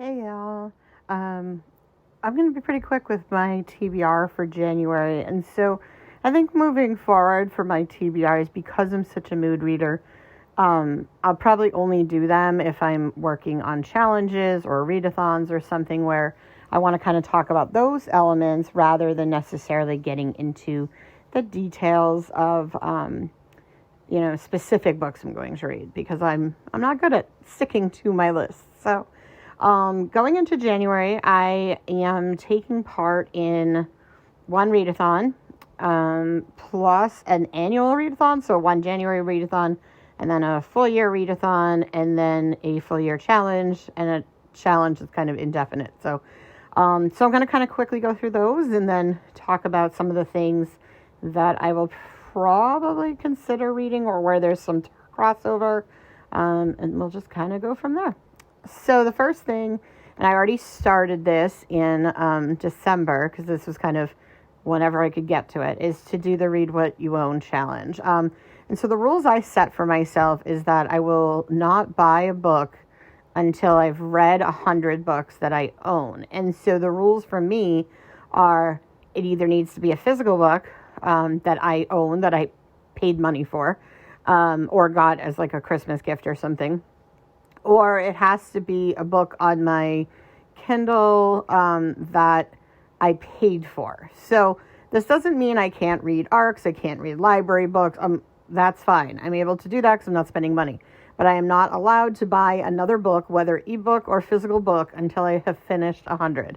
Hey y'all. I'm going to be pretty quick with my TBR for January. And so I think moving forward for my TBRs, because I'm such a mood reader, I'll probably only do them if I'm working on challenges or readathons or something where I want to kind of talk about those elements rather than necessarily getting into the details of, specific books I'm going to read because I'm not good at sticking to my list. So going into January, I am taking part in one readathon, plus an annual readathon, so one January readathon, and then a full year readathon, and then a full year challenge, and a challenge that's kind of indefinite. So I'm going to kind of quickly go through those and then talk about some of the things that I will probably consider reading or where there's some crossover, and we'll just kind of go from there. So the first thing, and I already started this in December because this was kind of whenever I could get to it, is to do the Read What You Own challenge. And so the rules I set for myself is that I will not buy a book until I've read 100 books that I own. And so the rules for me are it either needs to be a physical book that I own, that I paid money for, or got as like a Christmas gift or something. Or it has to be a book on my Kindle that I paid for. So this doesn't mean I can't read ARCs, I can't read library books. That's fine. I'm able to do that because I'm not spending money. But I am not allowed to buy another book, whether ebook or physical book, until I have finished 100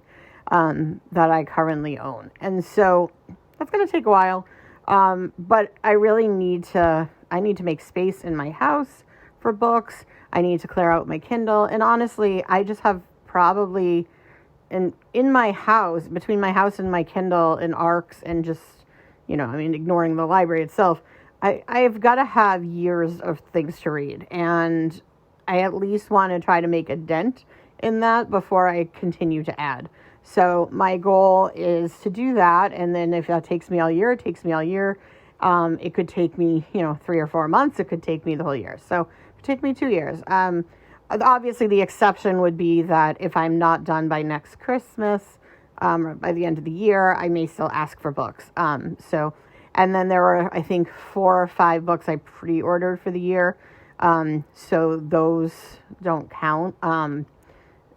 that I currently own. And so that's going to take a while. But I really need to make space in my house for books. I need to clear out my Kindle. And honestly, I just have probably in my house, between my house and my Kindle and ARCs and just, ignoring the library itself, I've got to have years of things to read. And I at least want to try to make a dent in that before I continue to add. So my goal is to do that. And then if that takes me all year, it takes me all year. It could take me, 3 or 4 months. It could take me the whole year. So take me 2 years. Obviously, the exception would be that if I'm not done by next Christmas, or by the end of the year, I may still ask for books. And then there were, I think, 4 or 5 books I pre-ordered for the year. So those don't count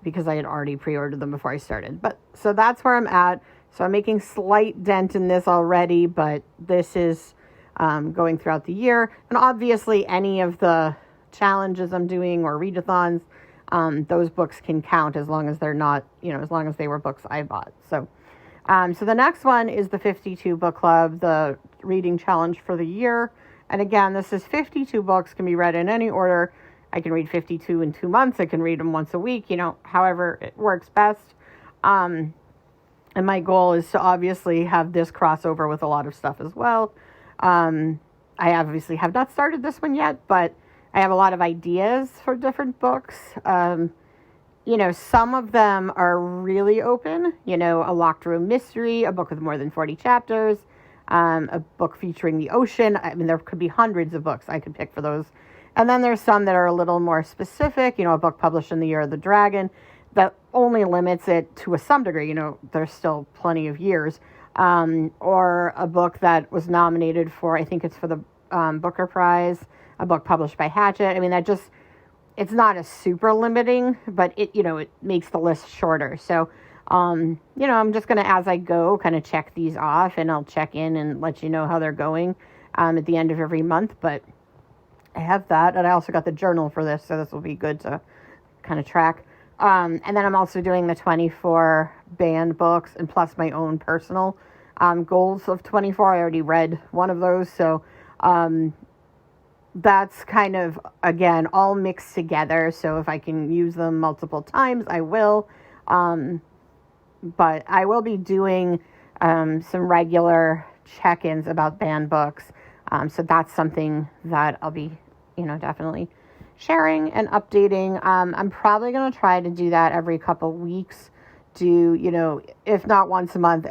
because I had already pre-ordered them before I started. But so that's where I'm at. So I'm making slight dent in this already, but this is going throughout the year. And obviously, any of the challenges I'm doing or readathons, those books can count as long as they're not, as long as they were books I bought. So the next one is the 52 book club, the reading challenge for the year. And again, this is 52 books, can be read in any order. I can read 52 in 2 months. I can read them once a week, however it works best. And my goal is to obviously have this crossover with a lot of stuff as well. I obviously have not started this one yet, but I have a lot of ideas for different books. Some of them are really open, a locked room mystery, a book with more than 40 chapters, a book featuring the ocean. I mean, there could be hundreds of books I could pick for those. And then there's some that are a little more specific, a book published in the year of the dragon that only limits it to some degree. There's still plenty of years. Or a book that was nominated for, I think it's for the Booker Prize, a book published by Hachette. I mean, it's not a super limiting, but it makes the list shorter. So, I'm just going to, as I go, kind of check these off, and I'll check in and let you know how they're going at the end of every month. But I have that, and I also got the journal for this, so this will be good to kind of track. And then I'm also doing the 24 banned books, and plus my own personal goals of 24. I already read one of those, so that's kind of, again, all mixed together. So if I can use them multiple times, I will. But I will be doing some regular check-ins about banned books. So that's something that I'll be, definitely sharing and updating. I'm probably going to try to do that every couple weeks. If not once a month,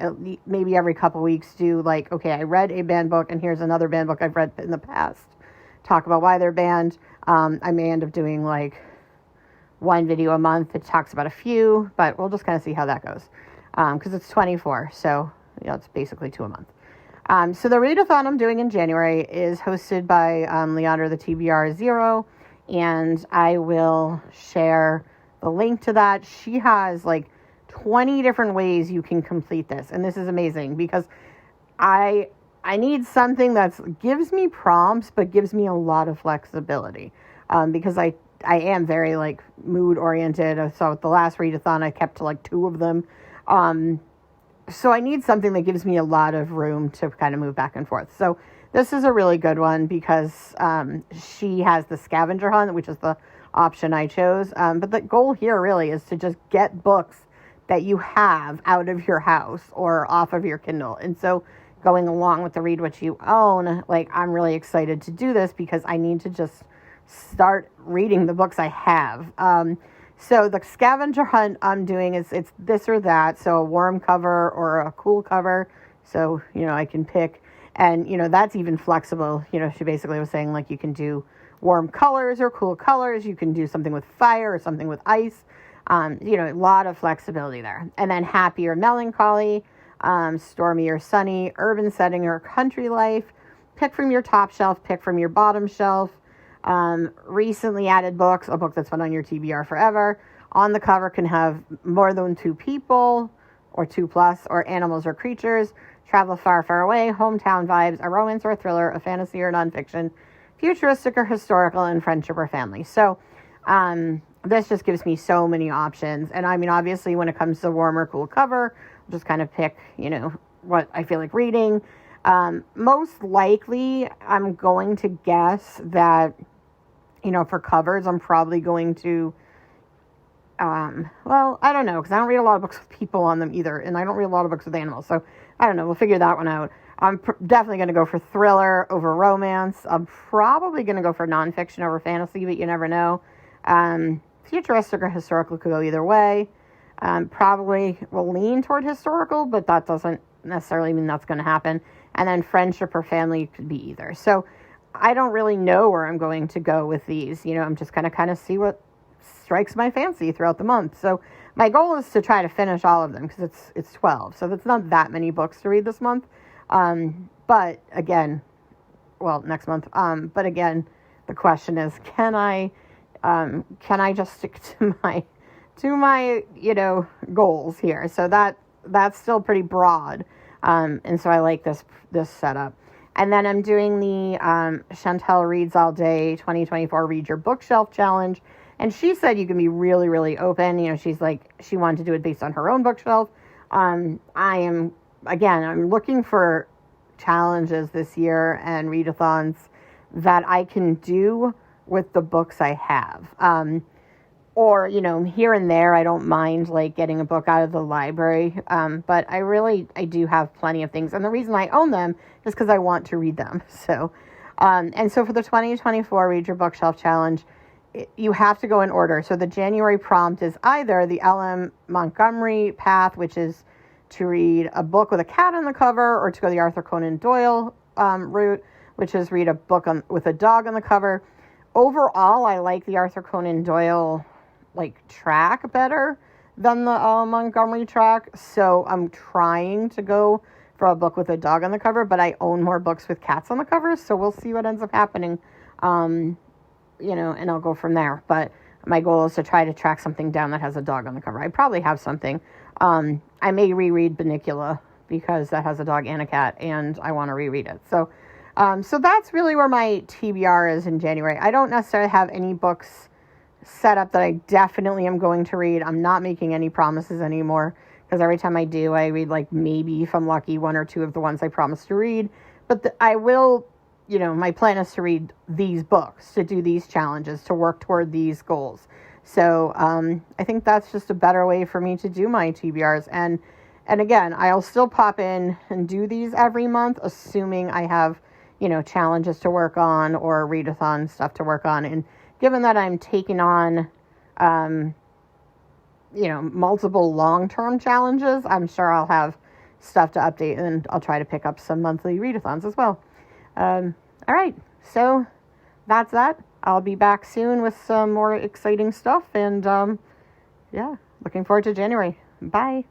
maybe every couple weeks, do like, okay, I read a banned book and here's another banned book I've read in the past. Talk about why they're banned. I may end up doing like one video a month. It talks about a few, but we'll just kind of see how that goes. Because it's 24, so it's basically 2 a month. So the readathon I'm doing in January is hosted by Leandra, the TBR 0, and I will share the link to that. She has like 20 different ways you can complete this, and this is amazing because I need something that gives me prompts but gives me a lot of flexibility, because I am very like mood oriented. So with the last readathon I kept to like 2 of them. So I need something that gives me a lot of room to kind of move back and forth. So this is a really good one because she has the scavenger hunt, which is the option I chose. But the goal here really is to just get books that you have out of your house or off of your Kindle. And so going along with the read what you own, like I'm really excited to do this because I need to just start reading the books I have. So the scavenger hunt I'm doing is it's this or that. So a warm cover or a cool cover. So, I can pick, and, that's even flexible. She basically was saying like you can do warm colors or cool colors. You can do something with fire or something with ice. A lot of flexibility there. And then happy or melancholy, stormy or sunny, urban setting or country life. Pick from your top shelf, pick from your bottom shelf. Recently added books, a book that's been on your TBR forever. On the cover can have more than 2 people or 2+, or animals or creatures. Travel far, far away, hometown vibes, a romance or a thriller, a fantasy or nonfiction, futuristic or historical, and friendship or family. So this just gives me so many options. And I mean, obviously when it comes to warm or cool cover, I'll just kind of pick, what I feel like reading. Most likely I'm going to guess that for covers, I'm probably going to, I don't know, because I don't read a lot of books with people on them either, and I don't read a lot of books with animals, so I don't know, we'll figure that one out. I'm definitely going to go for thriller over romance. I'm probably going to go for nonfiction over fantasy, but you never know. Futuristic or historical could go either way. Probably will lean toward historical, but that doesn't necessarily mean that's going to happen. And then friendship or family could be either. So I don't really know where I'm going to go with these. I'm just going to kind of see what strikes my fancy throughout the month. So my goal is to try to finish all of them because it's 12. So that's not that many books to read this month. But again, next month. But again, the question is, can I just stick to my goals here? So that's still pretty broad. And so I like this setup. And then I'm doing the Chantel Reads All Day 2024 Read Your Bookshelf Challenge. And she said you can be really, really open. She's like, she wanted to do it based on her own bookshelf. I'm looking for challenges this year and readathons that I can do with the books I have. Or, here and there, I don't mind like getting a book out of the library. But I do have plenty of things. And the reason I own them is because I want to read them. So, and so for the 2024 Read Your Bookshelf Challenge, you have to go in order. So the January prompt is either the L.M. Montgomery path, which is to read a book with a cat on the cover, or to go the Arthur Conan Doyle route, which is read a book with a dog on the cover. Overall, I like the Arthur Conan Doyle track better than the Montgomery track. So I'm trying to go for a book with a dog on the cover, but I own more books with cats on the cover. So we'll see what ends up happening. And I'll go from there. But my goal is to try to track something down that has a dog on the cover. I probably have something. I may reread Bunnicula because that has a dog and a cat, and I want to reread it. So that's really where my TBR is in January. I don't necessarily have any books set up that I definitely am going to read. I'm not making any promises anymore because every time I do, I read maybe if I'm lucky 1 or 2 of the ones I promised to read. But I will, my plan is to read these books, to do these challenges, to work toward these goals. So I think that's just a better way for me to do my TBRs. And again, I'll still pop in and do these every month, assuming I have, challenges to work on or readathon stuff to work on. And given that I'm taking on, multiple long-term challenges, I'm sure I'll have stuff to update, and I'll try to pick up some monthly readathons as well. All right, so that's that. I'll be back soon with some more exciting stuff. And yeah, looking forward to January. Bye.